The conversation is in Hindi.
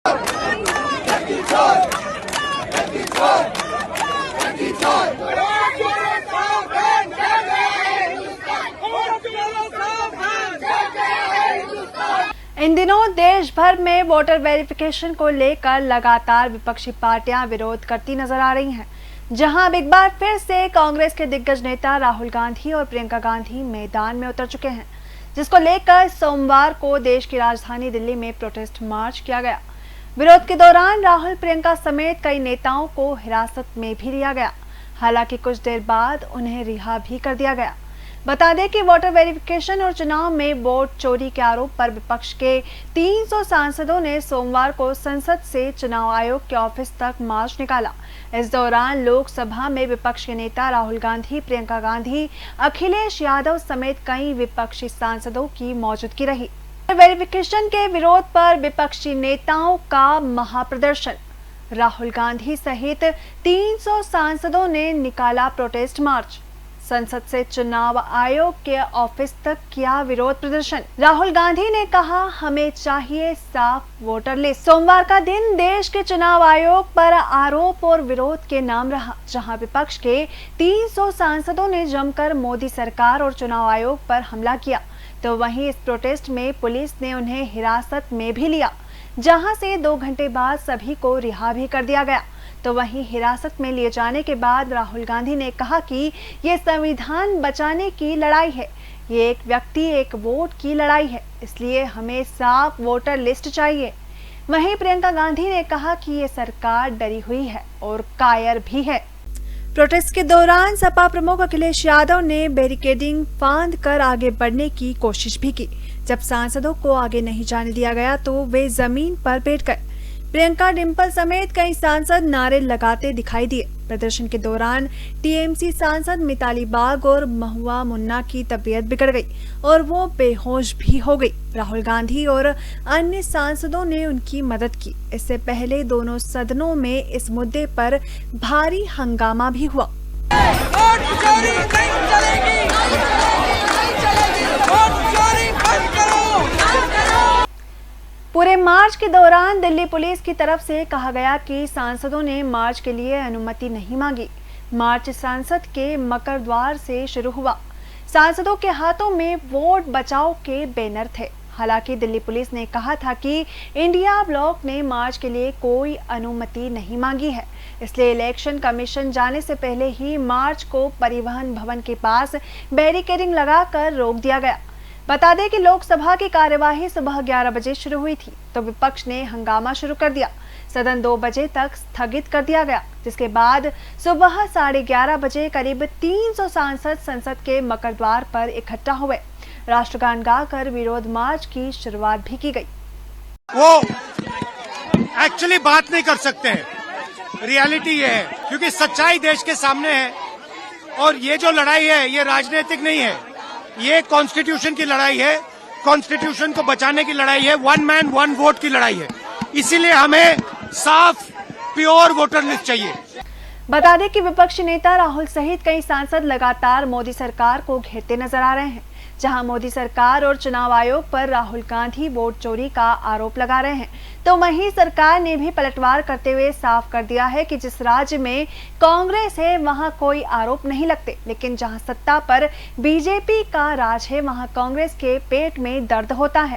इन दिनों देश भर में वोटर वेरिफिकेशन को लेकर लगातार विपक्षी पार्टियां विरोध करती नजर आ रही हैं, जहां अब एक बार फिर से कांग्रेस के दिग्गज नेता राहुल गांधी और प्रियंका गांधी मैदान में उतर चुके हैं, जिसको लेकर सोमवार को देश की राजधानी दिल्ली में प्रोटेस्ट मार्च किया गया। विरोध के दौरान राहुल, प्रियंका समेत कई नेताओं को हिरासत में भी लिया गया। हालांकि कुछ देर बाद उन्हें रिहा भी कर दिया गया। बता दें कि वोटर वेरिफिकेशन और चुनाव में वोट चोरी के आरोप पर विपक्ष के 300 सांसदों ने सोमवार को संसद से चुनाव आयोग के ऑफिस तक मार्च निकाला। इस दौरान लोकसभा में विपक्ष के नेता राहुल गांधी, प्रियंका गांधी, अखिलेश यादव समेत कई विपक्षी सांसदों की मौजूदगी रही। वेरिफिकेशन के विरोध पर विपक्षी नेताओं का महाप्रदर्शन। राहुल गांधी सहित 300 सांसदों ने निकाला प्रोटेस्ट मार्च। संसद से चुनाव आयोग के ऑफिस तक किया विरोध प्रदर्शन। राहुल गांधी ने कहा, हमें चाहिए साफ वोटर लिस्ट। सोमवार का दिन देश के चुनाव आयोग पर आरोप और विरोध के नाम रहा, जहां विपक्ष के 300 सांसदों ने जमकर मोदी सरकार और चुनाव आयोग पर हमला किया, तो वहीं इस प्रोटेस्ट में पुलिस ने उन्हें हिरासत में भी लिया, जहां से 2 घंटे बाद सभी को रिहा भी कर दिया गया। तो वहीं हिरासत में लिए जाने के बाद राहुल गांधी ने कहा कि ये संविधान बचाने की लड़ाई है, ये एक व्यक्ति एक वोट की लड़ाई है, इसलिए हमें साफ वोटर लिस्ट चाहिए। वहीं प्रियंका गांधी ने कहा कि ये सरकार डरी हुई है और कायर भी है। प्रोटेस्ट के दौरान सपा प्रमुख अखिलेश यादव ने बैरिकेडिंग फांद कर आगे बढ़ने की कोशिश भी की। जब सांसदों को आगे नहीं जाने दिया गया तो वे जमीन पर बैठ गए। प्रियंका, डिंपल समेत कई सांसद नारे लगाते दिखाई दिए। प्रदर्शन के दौरान टीएमसी सांसद मिताली बाग और महुआ मुन्ना की तबीयत बिगड़ गई और वो बेहोश भी हो गई। राहुल गांधी और अन्य सांसदों ने उनकी मदद की। इससे पहले दोनों सदनों में इस मुद्दे पर भारी हंगामा भी हुआ। पूरे मार्च के दौरान दिल्ली पुलिस की तरफ से कहा गया कि सांसदों ने मार्च के लिए अनुमति नहीं मांगी। मार्च संसद के मकर द्वार से शुरू हुआ। सांसदों के हाथों में वोट बचाओ के बैनर थे। हालांकि दिल्ली पुलिस ने कहा था कि इंडिया ब्लॉक ने मार्च के लिए कोई अनुमति नहीं मांगी है, इसलिए इलेक्शन कमीशन जाने से पहले ही मार्च को परिवहन भवन के पास बैरिकेडिंग लगाकर रोक दिया गया। बता दें कि लोकसभा की कार्यवाही सुबह 11 बजे शुरू हुई थी, तो विपक्ष ने हंगामा शुरू कर दिया। सदन 2 बजे तक स्थगित कर दिया गया, जिसके बाद सुबह 11:30 बजे करीब 300 सांसद संसद के मकर द्वार पर इकट्ठा हुए। राष्ट्रगान गाकर विरोध मार्च की शुरुआत भी की गई। वो एक्चुअली बात नहीं कर सकते हैं, रियलिटी ये है, क्योंकि सच्चाई देश के सामने है और ये जो लड़ाई है ये राजनीतिक नहीं है, ये कॉन्स्टिट्यूशन की लड़ाई है, कॉन्स्टिट्यूशन को बचाने की लड़ाई है, 1 मैन 1 वोट की लड़ाई है। इसीलिए हमें साफ प्योर वोटर लिस्ट चाहिए। बता दें कि विपक्षी नेता राहुल सहित कई सांसद लगातार मोदी सरकार को घेरते नजर आ रहे हैं, जहां मोदी सरकार और चुनाव आयोग पर राहुल गांधी वोट चोरी का आरोप लगा रहे हैं, तो वहीं सरकार ने भी पलटवार करते हुए साफ कर दिया है कि जिस राज्य में कांग्रेस है वहां कोई आरोप नहीं लगते, लेकिन जहां सत्ता पर बीजेपी का राज है वहां कांग्रेस के पेट में दर्द होता है।